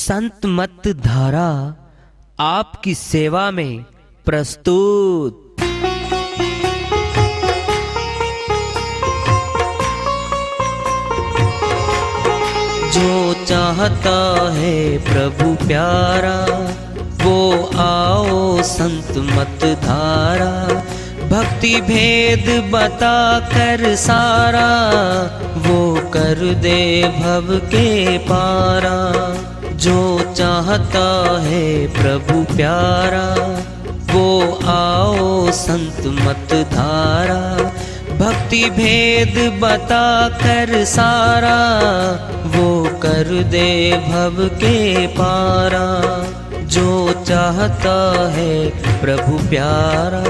संत मत धारा आपकी सेवा में प्रस्तुत। जो चाहता है प्रभु प्यारा वो आओ संत मत धारा। भक्ति भेद बता कर सारा वो कर दे भव के पारा। जो चाहता है प्रभु प्यारा वो आओ संत मत धारा। भक्ति भेद बता कर सारा वो कर दे भव के पारा। जो चाहता है प्रभु प्यारा।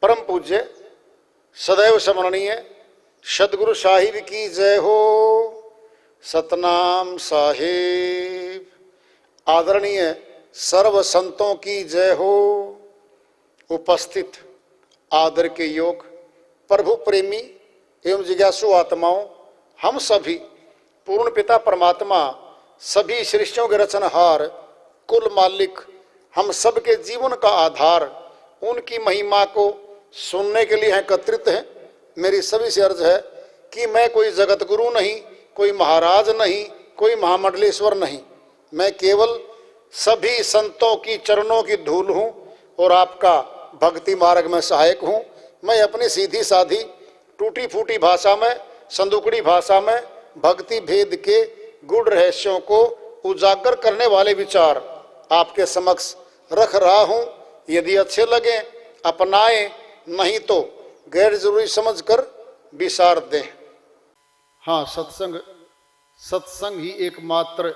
परम पूज्य सदैव स्मरणीय सदगुरु साहिब की जय हो। सतनाम साहिब। आदरणीय सर्व संतों की जय हो। उपस्थित आदर के योग प्रभु प्रेमी एवं जिज्ञासु आत्माओं, हम सभी पूर्ण पिता परमात्मा सभी सृष्टियों के रचनहार कुल मालिक हम सबके जीवन का आधार उनकी महिमा को सुनने के लिए एकत्रित हैं। मेरी सभी से अर्ज है कि मैं कोई जगत गुरु नहीं, कोई महाराज नहीं, कोई महामंडलेश्वर नहीं। मैं केवल सभी संतों की चरणों की धूल हूँ और आपका भक्ति मार्ग में सहायक हूँ। मैं अपनी सीधी साधी टूटी फूटी भाषा में, संदुकड़ी भाषा में भक्ति भेद के गूढ़ रहस्यों को उजागर करने वाले विचार आपके समक्ष रख रहा हूँ। यदि अच्छे लगे अपनाएं, नहीं तो गैर जरूरी समझकर विसार दें। हाँ, सत्संग ही एकमात्र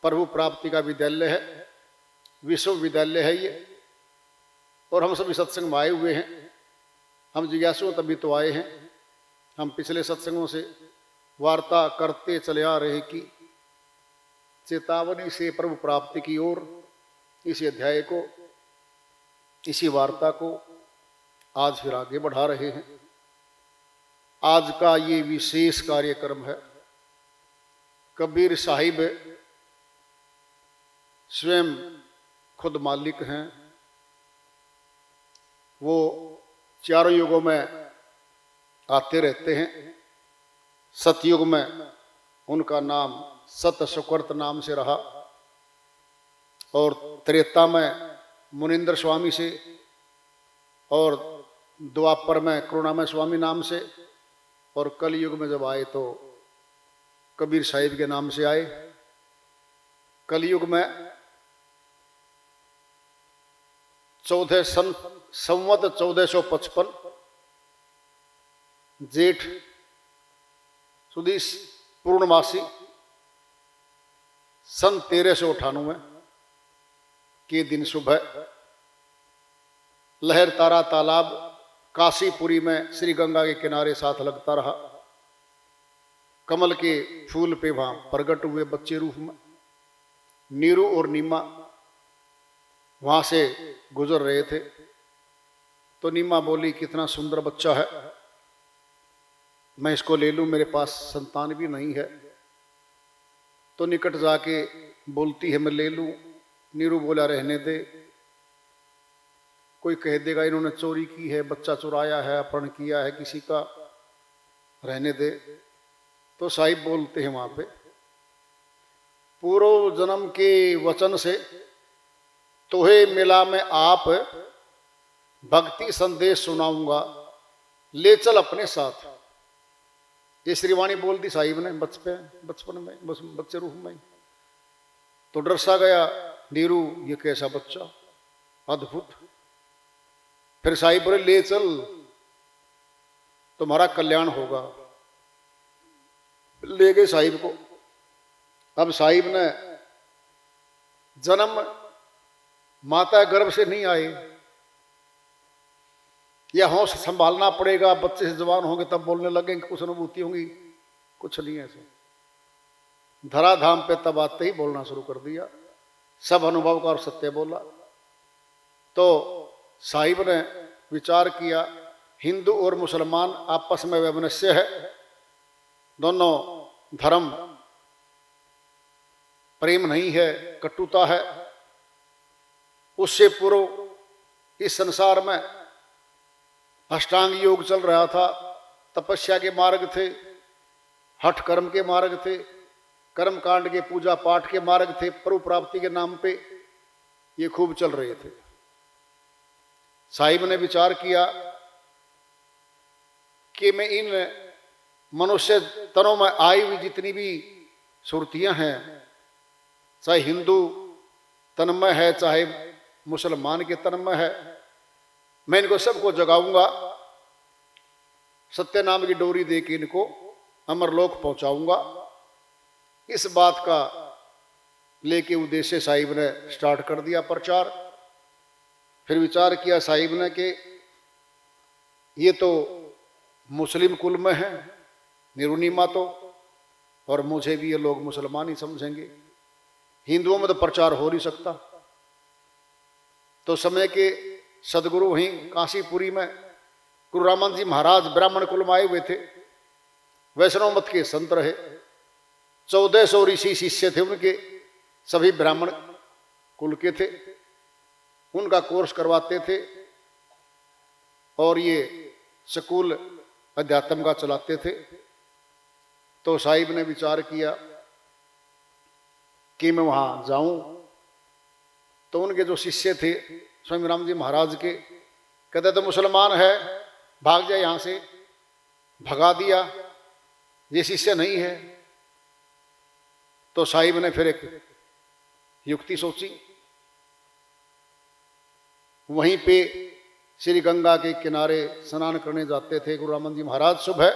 प्रभु प्राप्ति का विद्यालय है, विश्वविद्यालय है ये। और हम सभी सत्संग में आए हुए हैं। हम जिज्ञासु तभी तो आए हैं। हम पिछले सत्संगों से वार्ता करते चले आ रहे कि चेतावनी से प्रभु प्राप्ति की ओर इसी अध्याय को, इसी वार्ता को आज फिर आगे बढ़ा रहे हैं। आज का ये विशेष कार्यक्रम है। कबीर साहिब स्वयं खुद मालिक हैं। वो चारों युगों में आते रहते हैं। सतयुग में उनका नाम सत सुकृत नाम से रहा और त्रेता में मुनिंद्र स्वामी से और द्वापर में करुणामय स्वामी नाम से और कलयुग में जब आए तो कबीर साहिब के नाम से आए। कलयुग में 1455 जेठ सुदी पूर्णमासी सन 1398 के दिन सुबह लहर तारा तालाब काशीपुरी में श्री गंगा के किनारे साथ लगता रहा। कमल के फूल पे वहां प्रकट हुए बच्चे रूप में। नीरू और नीमा वहां से गुजर रहे थे तो नीमा बोली, कितना सुंदर बच्चा है, मैं इसको ले लूं, मेरे पास संतान भी नहीं है। तो निकट जाके बोलती है, मैं ले लूं। नीरू बोला, रहने दे, कोई कह देगा इन्होंने चोरी की है, बच्चा चुराया है, अपहरण किया है किसी का, रहने दे। तो साहिब बोलते हैं वहां पे, पूर्व जन्म के वचन से तोहे मिला मैं आप, भक्ति संदेश सुनाऊंगा, ले चल अपने साथ। ये श्रीवाणी बोल दी साहिब ने बचपन में, बच्चे रूप में। तो डर सा गया नीरू, ये कैसा बच्चा, अद्भुत। फिर साहिब बोले, ले चल, तुम्हारा कल्याण होगा। ले गए साहिब को अब साहिब ने जन्म माता गर्भ से नहीं आए, या होश संभालना पड़ेगा, बच्चे से जवान होंगे तब बोलने लगेंगे, कुछ अनुभूति होंगी, कुछ नहीं ऐसे। धराधाम पे तब आते ही बोलना शुरू कर दिया, सब अनुभव का और सत्य बोला। तो साहिब ने विचार किया, हिंदू और मुसलमान आपस में वैमनस्य है, दोनों धर्म प्रेम नहीं है, कटुता है। उससे पूर्व इस संसार में अष्टांग योग चल रहा था, तपस्या के मार्ग थे, हठ कर्म के मार्ग थे, कर्म कांड के पूजा पाठ के मार्ग थे, प्रभु प्राप्ति के नाम पे ये खूब चल रहे थे। साहिब ने विचार किया कि मैं इन मनुष्य तनों में आई हुई जितनी भी सुरतियां हैं, चाहे हिंदू तन में है चाहे मुसलमान के तन में है, मैं इनको सबको जगाऊंगा, सत्य नाम की डोरी दे के इनको अमरलोक पहुंचाऊंगा। इस बात का लेके उद्देश्य साहिब ने स्टार्ट कर दिया प्रचार। फिर विचार किया साहिब ने कि ये तो मुस्लिम कुल में है निरुनिमा तो, और मुझे भी ये लोग मुसलमान ही समझेंगे, हिंदुओं में तो प्रचार हो नहीं सकता। तो समय के सदगुरु वहीं काशीपुरी में गुरु रामानंद जी महाराज ब्राह्मण कुल में आए हुए थे, वैष्णव मत के संत रहे, 1400 ऋषि शिष्य थे उनके, सभी ब्राह्मण कुल के थे, उनका कोर्स करवाते थे और ये स्कूल अध्यात्म का चलाते थे। तो साहिब ने विचार किया कि मैं वहां जाऊं। तो उनके जो शिष्य थे स्वामी राम जी महाराज के, कहते तो मुसलमान है, भाग जाए यहां से, भगा दिया, ये शिष्य नहीं है। तो साहिब ने फिर एक युक्ति सोची, वहीं पे श्री गंगा के किनारे स्नान करने जाते थे गुरु रामानंद जी महाराज सुबह।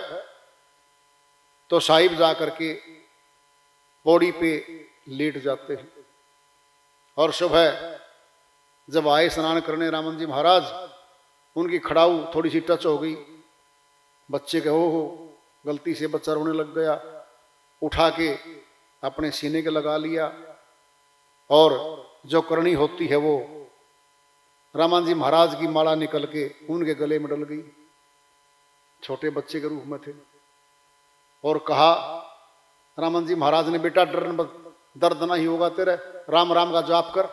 तो साहिब जा करके पौड़ी पे लेट जाते हैं और सुबह जब आए स्नान करने रामानंद जी महाराज, उनकी खड़ाऊ थोड़ी सी टच हो गई, बच्चे के हो गलती से बच्चा रोने लग गया, उठा के अपने सीने के लगा लिया और जो करनी होती है वो रामानंद जी महाराज की माला निकल के उनके गले में डल गई, छोटे बच्चे के रूप में थे। और कहा रामानंद जी महाराज ने, बेटा दर्द नहीं होगा तेरे, राम राम का जाप कर।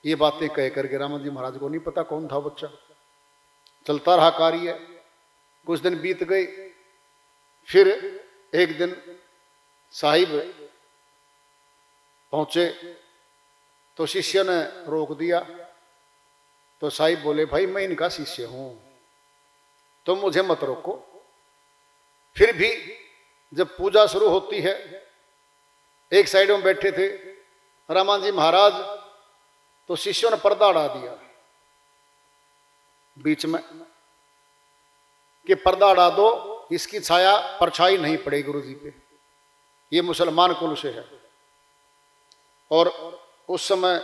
ये बातें कह करके रामानंद जी महाराज को नहीं पता कौन था बच्चा, चलता रहा कार्य। कुछ दिन बीत गए, फिर एक दिन साहिब पहुंचे तो शिष्य ने रोक दिया। तो साहिब बोले, भाई मैं इनका शिष्य हूं, तुम मुझे मत रोको। फिर भी जब पूजा शुरू होती है, एक साइड में बैठे थे रामानंद जी महाराज, तो शिष्यों ने पर्दा हटा दिया बीच में कि पर्दा हटा दो, इसकी छाया परछाई नहीं पड़ेगी गुरु जी पे, ये मुसलमान कुल से है। और उस समय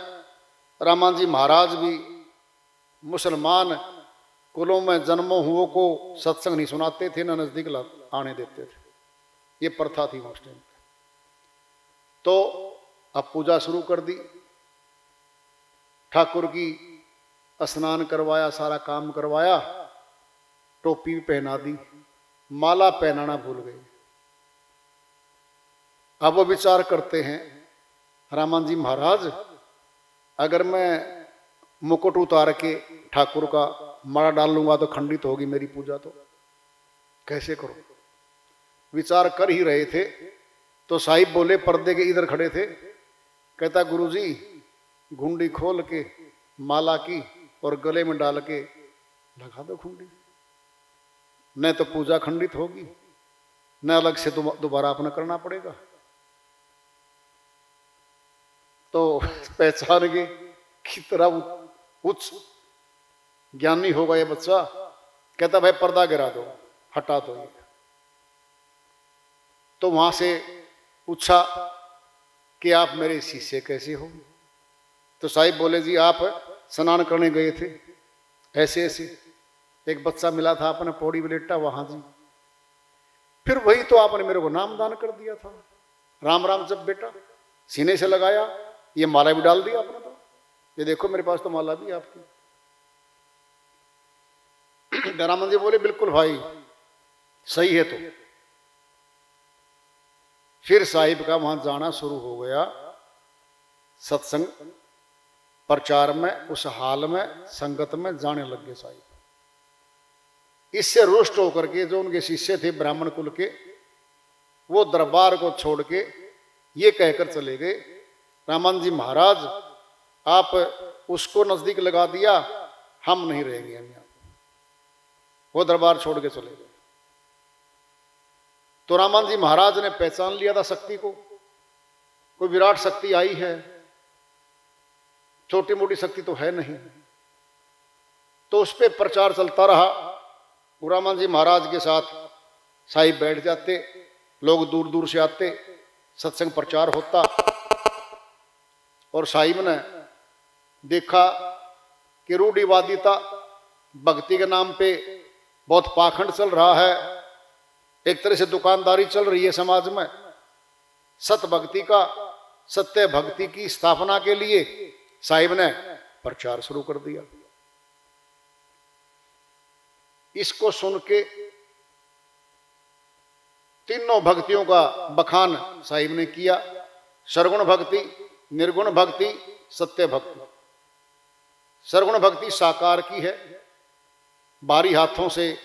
रामानंद जी महाराज भी मुसलमान कुलों में जन्मों हुओं को सत्संग नहीं सुनाते थे, न नजदीक आने देते थे, ये प्रथा थी उस टाइम। तो अब पूजा शुरू कर दी, ठाकुर की स्नान करवाया, सारा काम करवाया, टोपी पहना दी, माला पहनाना भूल गए। अब वो विचार करते हैं, रामानंद जी महाराज अगर मैं मुकुट उतार के ठाकुर का माला डाल लूंगा तो खंडित होगी मेरी पूजा, तो कैसे करो। विचार कर ही रहे थे तो साहिब बोले, पर्दे के इधर खड़े थे, कहता गुरुजी घुंडी खोल के माला की और गले में डाल के लगा दो घुंडी, न तो पूजा खंडित होगी, न अलग से दोबारा अपना करना पड़ेगा। तो पहचान गए कितना उच्च ज्ञानी होगा ये बच्चा। कहता भाई पर्दा गिरा दो, हटा दो। तो वहां से पूछा कि आप मेरे शिष्य कैसे हो? तो साहिब बोले जी आप स्नान करने गए थे, ऐसे ऐसे एक बच्चा मिला था आपने पौड़ी में लेटा वहां जी, फिर वही तो आपने मेरे को नाम दान कर दिया था, राम राम जब बेटा सीने से लगाया, ये माला भी डाल दिया आपने, तो ये देखो मेरे पास तो माला भी है आपकी। रामन जी बोले बिल्कुल भाई सही है। तो फिर साहिब का वहां जाना शुरू हो गया, सत्संग प्रचार में, उस हाल में संगत में जाने लग गए साहिब। इससे रुष्ट होकर के जो उनके शिष्य थे ब्राह्मण कुल के, वो दरबार को छोड़ के ये कहकर चले गए, रामन जी महाराज आप उसको नजदीक लगा दिया, हम नहीं रहेंगे हम यहाँ। वो दरबार छोड़ के चले गए। तो रामन जी महाराज ने पहचान लिया था शक्ति को, कोई विराट शक्ति आई है, छोटी मोटी शक्ति तो है नहीं। तो उस पर प्रचार चलता रहा। रामन जी महाराज के साथ साहिब बैठ जाते, लोग दूर दूर से आते, सत्संग प्रचार होता। और साहिब ने देखा कि रूढ़िवादिता भक्ति के नाम पे बहुत पाखंड चल रहा है, एक तरह से दुकानदारी चल रही है समाज में। सत भक्ति का, सत्य भक्ति की स्थापना के लिए साहिब ने प्रचार शुरू कर दिया। इसको सुन के तीनों भक्तियों का बखान साहिब ने किया, सरगुण भक्ति, निर्गुण भक्ति, सत्य भक्ति। सरगुण भक्ति साकार की है, बारी हाथों से,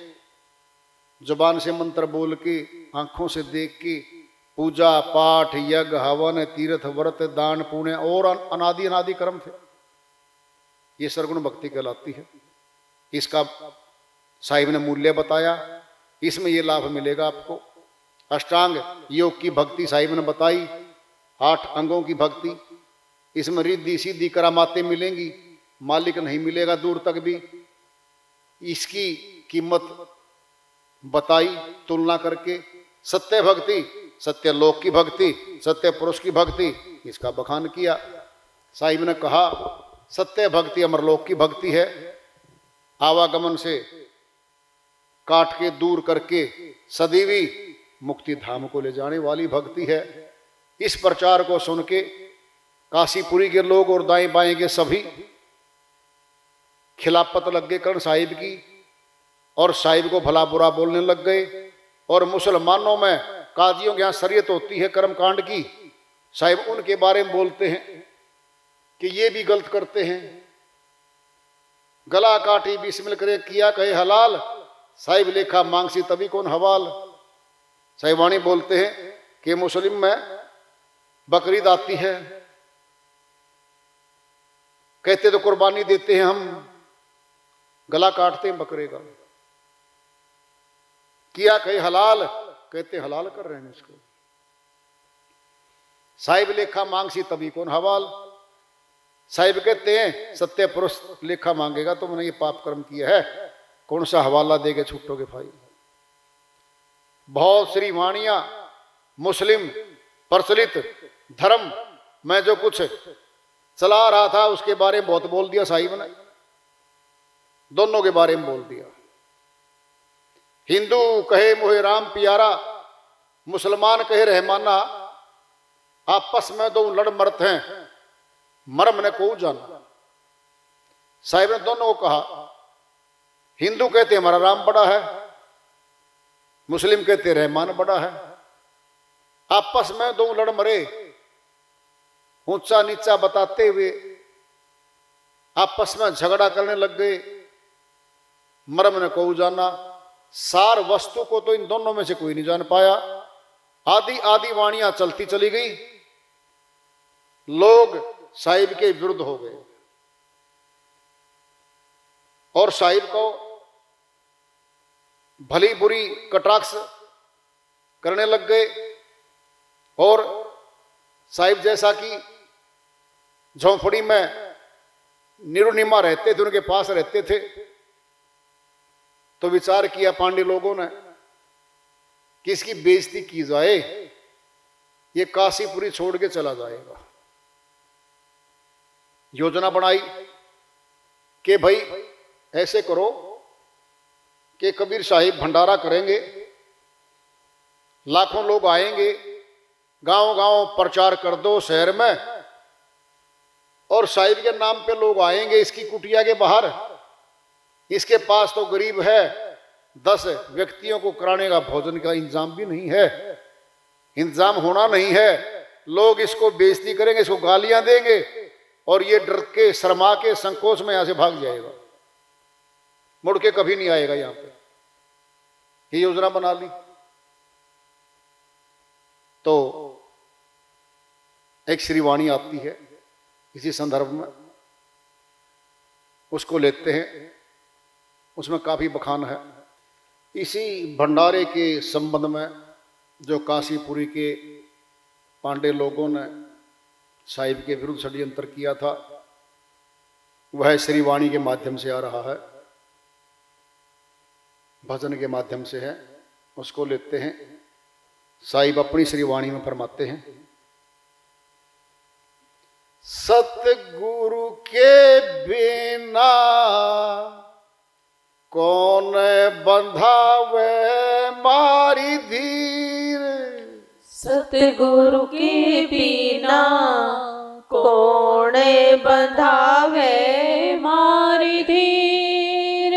जुबान से मंत्र बोल के, आंखों से देख के, पूजा पाठ यज्ञ हवन तीर्थ व्रत दान पुण्य और अनादि अनादि कर्म थे, ये सरगुण भक्ति कहलाती है। इसका साहिब ने मूल्य बताया, इसमें ये लाभ मिलेगा आपको। अष्टांग योग की भक्ति साहिब ने बताई, 8 अंगों की भक्ति, इसमें रिद्धि सीधी करामातें मिलेंगी, मालिक नहीं मिलेगा दूर तक भी। इसकी कीमत बताई तुलना करके। सत्य भक्ति, सत्य लोक की भक्ति, सत्य पुरुष की भक्ति, इसका बखान किया। साहिब ने कहा सत्य भक्ति अमरलोक की भक्ति है, आवागमन से काट के दूर करके सदैवी मुक्ति धाम को ले जाने वाली भक्ति है। इस प्रचार को सुन के काशीपुरी के लोग और दाएं बाएं के सभी खिलाफत लग गए कर्ण साहिब की, और साहिब को भला बुरा बोलने लग गए। और मुसलमानों में काजियों के यहाँ शरीयत होती है कर्मकांड की, साहिब उनके बारे में बोलते हैं कि ये भी गलत करते हैं। गला काटी बिस्मिल करे किया कहे हलाल, साहिब लेखा मांगसी तभी कौन हवाल। साहिबानी बोलते हैं कि मुस्लिम में बकरीद आती है, कहते तो कुर्बानी देते हैं हम, गला काटते हैं बकरे का। किया कहे हलाल, कहते हलाल कर रहे हैं इसको। साहिब लेखा मांगसी तभी कौन हवाल। साहिब कहते हैं सत्य पुरुष लेखा मांगेगा तो मैंने ये पाप कर्म किया है, कौन सा हवाला देके छूटोगे भाई। बहुत श्री वाणियां मुस्लिम प्रचलित धर्म में जो कुछ चला रहा था उसके बारे में बहुत बोल दिया साहिब ने, दोनों के बारे में बोल दिया। हिंदू कहे मोहे राम प्यारा, मुसलमान कहे रहमाना, आपस में दो लड़ मरत हैं, मरम ने को जाना। साहिब ने दोनों को कहा, हिंदू कहते हमारा राम बड़ा है, मुस्लिम कहते रहमान बड़ा है। आपस में दो लड़ मरे, ऊंचा नीचा बताते हुए आपस में झगड़ा करने लग गए, मरम ने को जाना। सार वस्तु को तो इन दोनों में से कोई नहीं जान पाया। आदि आदि वाणियां चलती चली गई, लोग साहिब के विरुद्ध हो गए और साहिब को भली बुरी कटाक्ष करने लग गए। और साहिब जैसा कि झोंपड़ी में निरुनिमा रहते थे, उनके पास रहते थे, तो विचार किया पांडे लोगों ने कि इसकी बेइज्जती की जाए, ये काशीपुरी छोड़ के चला जाएगा। योजना बनाई कि भाई ऐसे करो कि कबीर साहिब भंडारा करेंगे, लाखों लोग आएंगे, गांव गांव प्रचार कर दो शहर में, और साहिब के नाम पे लोग आएंगे इसकी कुटिया के बाहर। इसके पास तो गरीब है, 10 व्यक्तियों को कराने का भोजन का इंतजाम भी नहीं है, इंतजाम होना नहीं है। लोग इसको बेइज्जती करेंगे, इसको गालियां देंगे, और ये डर के, शर्मा के, संकोच में यहां से भाग जाएगा, मुड़ के कभी नहीं आएगा यहां पे। ये योजना बना ली। तो एक श्रीवाणी आती है इसी संदर्भ में, उसको लेते हैं, उसमें काफी बखान है। इसी भंडारे के संबंध में जो काशीपुरी के पांडे लोगों ने साहिब के विरुद्ध षड्यंत्र किया था, वह श्रीवाणी के माध्यम से आ रहा है, भजन के माध्यम से है। उसको लेते हैं। साहिब अपनी श्रीवाणी में फरमाते हैं, सतगुरु के बिना कौन बंधावे मारी धीर। सतगुरु के बिना कौन बंधावे मारी धीर।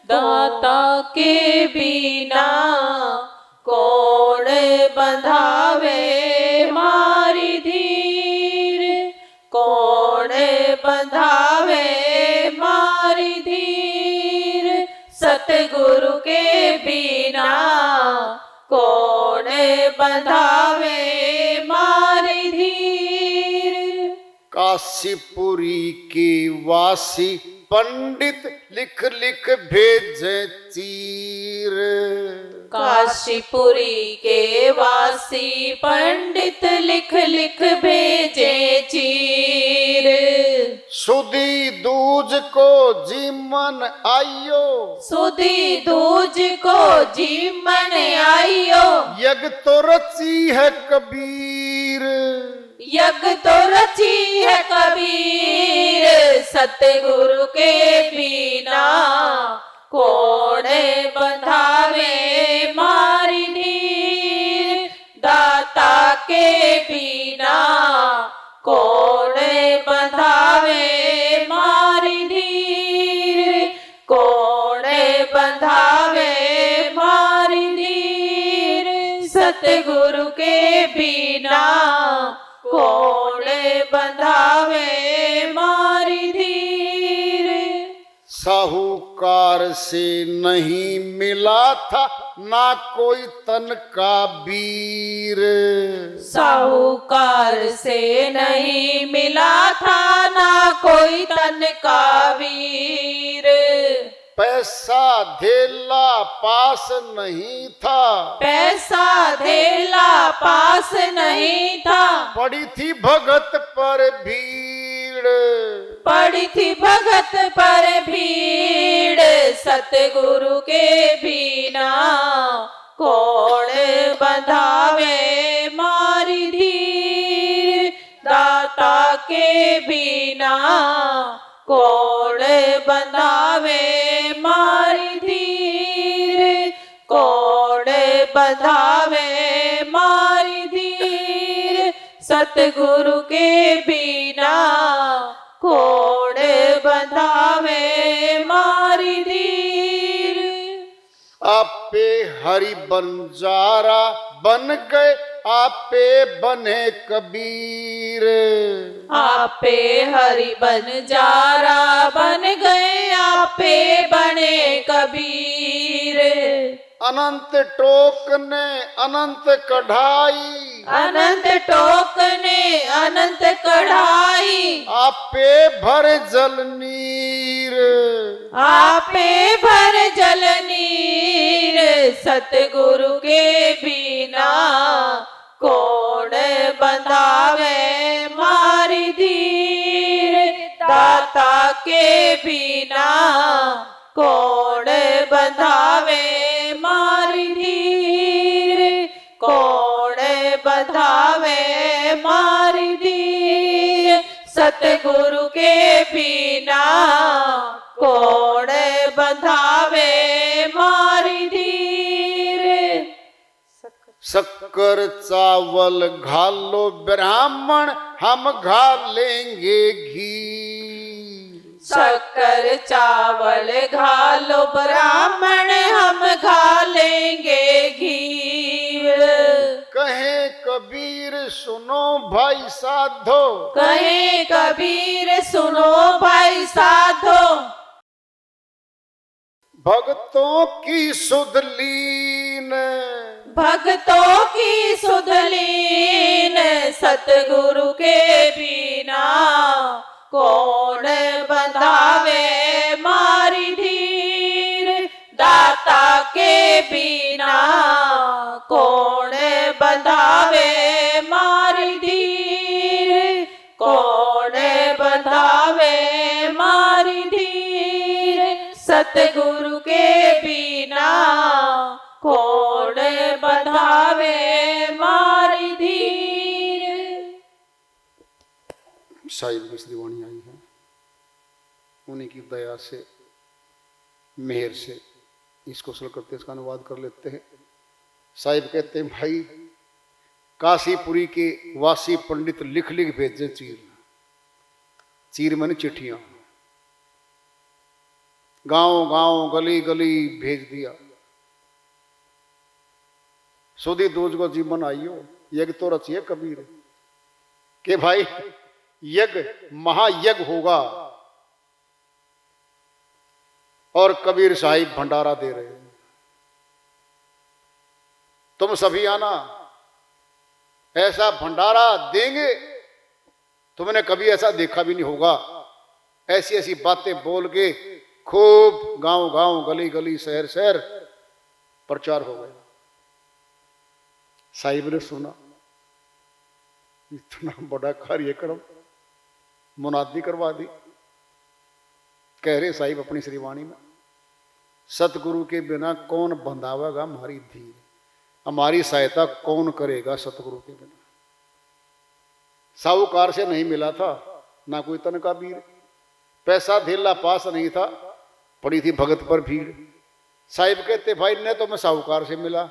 दाता के बिना कौन बंधावे मारी धीर। कौन बंधावे मारी धीर। सतगुरु के बिना कौन बंधावे मारी धीर। काशीपुरी की वासी पंडित लिख लिख भेजे चीर। काशीपुरी के वासी पंडित लिख लिख भेजे चीर। सुधी दूज को जीमन आइयो। सुधी दूज को जीमन आइयो। यज्ञ तो रची है कबीर। यज्ञ तो रची है कबीर। सतगुरु के बिना कौन बंधावे मारी धीर। दाता के बिना कौन बंधावे मारी धीर। कौन बंधावे मारी धीर। सतगुरु के बिना कौन बंधावे मारी धीर। साहूकार से नहीं मिला था ना कोई तन का बीर। साहूकार से नहीं मिला था ना कोई तन का वीर। पैसा धेला पास नहीं था। पैसा धेला पास नहीं था। पड़ी थी भगत पर भीड़। पड़ी थी भगत पर भीड़। सतगुरु के बिना कौन बंधावे मारी धीर। दाता के बिना कौन बंधावे मारी धीर। कौन बंधावे मारी धीर। सतगुरु के बिना कौन बंधावे मारी धीर। आपे हरि बंजारा बन गए, आपे बने कबीर। आपे हरि बंजारा बन गए, आपे बने कबीर। अनंत टोक ने अनंत कढ़ाई। अनंत टोक ने अनंत कढ़ाई। आपे भर जल नीर। आपे भर जल नीर। सतगुरु के बिना कौन बंधावे मारी धीर। दाता के बिना कौन बंधावे मारी धीर। कौन बंधावे मारी धीर। सतगुरु के बिना कौन बंधावे मारी धीर। शक्कर चावल घालो ब्राह्मण, हम घालेंगे घी। शक्कर चावल घालो ब्राह्मण, हम घालेंगे घी। कहे कबीर सुनो भाई साधो, कहे कबीर सुनो भाई साधो। भक्तों की सुध लीन, भक्तों की सुध लीन। सतगुरु के बिना कौन बंधावे मारी धीर। दाता के बिना कौन बंधावे मारी धीर। कौन बंधावे मारी धीर। सतगुरु के बिना कौन बंधावे मारी धीर। साहिब मिश्री वाणी आई है, उन्हीं की दया से, मेहर से इसको सरल करते इसका अनुवाद कर लेते हैं। साहिब कहते हैं, भाई काशीपुरी के वासी पंडित लिख लिख भेजे चीर। चीर मैंने चिट्ठियां, गांव गांव गली गली भेज दिया। सुधी दूज को जीवन आइयो, यज्ञ तो रचिए कबीर के भाई, यज्ञ महायज्ञ होगा। और कबीर साहिब भंडारा दे रहे हैं, तुम सभी आना, ऐसा भंडारा देंगे तुमने कभी ऐसा देखा भी नहीं होगा। ऐसी ऐसी बातें बोल के खूब गांव गांव गली गली शहर शहर प्रचार हो गया। साहिब ने सुना, इतना बड़ा कार्यक्रम मुनादी करवा दी। कह रहे साहिब अपनी श्रीवाणी में, सतगुरु के बिना कौन बंधावेगा हमारी धीर। हमारी सहायता कौन करेगा सतगुरु के बिना। साहूकार से नहीं मिला था ना कोई तनका बीर, पैसा धेला पास नहीं था, पड़ी थी भगत पर भीड़। साहिब कहते भाई ने तो मैं साहूकार से मिला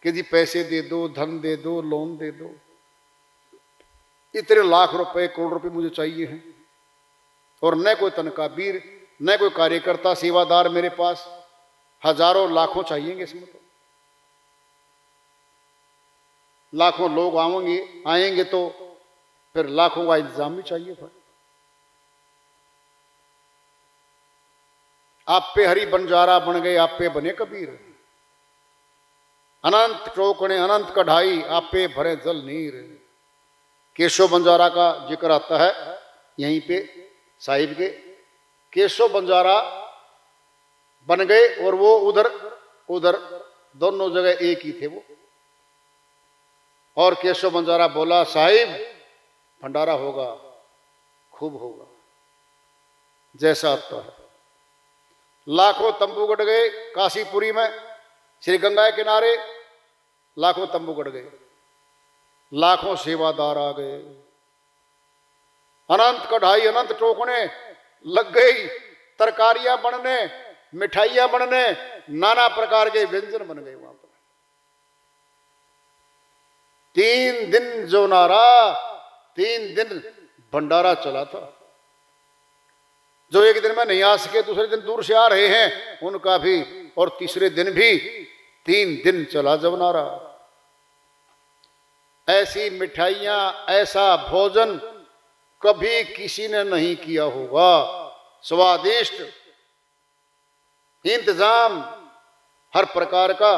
कि जी पैसे दे दो, धन दे दो, लोन दे दो, इतने लाख रुपए करोड़ रुपए मुझे चाहिए हैं। और न कोई तनका बीर, न कोई कार्यकर्ता सेवादार मेरे पास, हजारों लाखों चाहिएंगे इसमें। तो लाखों लोग आएंगे तो फिर लाखों का इंतजाम भी चाहिए भाई। आप पे हरि बंजारा बन गए, आप पे बने कबीर। अनंत टोकने अनंत कढ़ाई, आप पे भरे जल नीर। केशव बंजारा का जिक्र आता है यहीं पे साहिब के। केशव बंजारा बन गए और वो उधर उधर दोनों जगह एक ही थे वो। और केशव बंजारा बोला साहिब भंडारा होगा, खूब होगा, जैसा आता है। लाखों तंबू गड़ गए काशीपुरी में, श्री गंगा के किनारे लाखों तंबू गड़ गए, लाखों सेवादार आ गए, अनंत कढ़ाई अनंत टोकने लग गई, तरकारियां बनने, मिठाइयां बनने, नाना प्रकार के व्यंजन बन गए वहां पर। 3 दिन जो नारा, 3 दिन भंडारा चला था। जो एक दिन में नहीं आ सके, दूसरे दिन दूर से आ रहे हैं उनका भी, और तीसरे दिन भी 3 दिन चला जब नारा। ऐसी मिठाइयां, ऐसा भोजन कभी किसी ने नहीं किया होगा। स्वादिष्ट इंतजाम हर प्रकार का।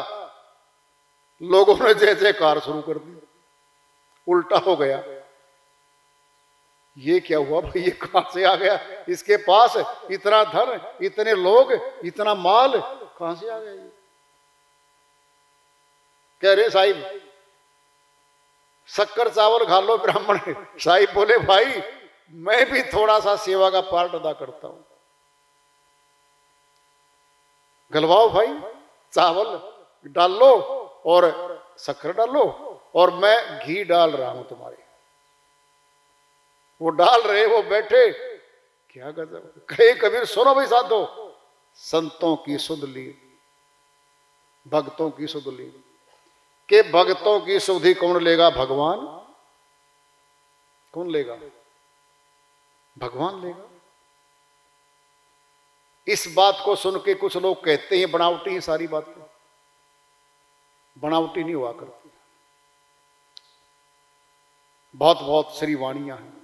लोगों ने जय जयकार शुरू कर दी। उल्टा हो गया, ये क्या हुआ भाई, ये कहां से आ गया, इसके पास इतना धन, इतने लोग, इतना माल कहां से आ गया ये। कह रहे साहिब शक्कर चावल खा लो ब्राह्मण। साहिब बोले भाई मैं भी थोड़ा सा सेवा का पार्ट अदा करता हूं। गलवाओ भाई, चावल डाल लो और शक्कर डालो और मैं घी डाल रहा हूं तुम्हारे। वो डाल रहे, वो बैठे, क्या गजब। कहे कबीर सुनो भाई साधो, संतों की सुध ली, भक्तों की सुध ली, के भक्तों की सुधि कौन लेगा? भगवान। कौन लेगा? भगवान लेगा। इस बात को सुन के कुछ लोग कहते हैं बनावटी हैं सारी बातें। बनावटी नहीं हुआ करती, बहुत बहुत श्री वाणियां हैं।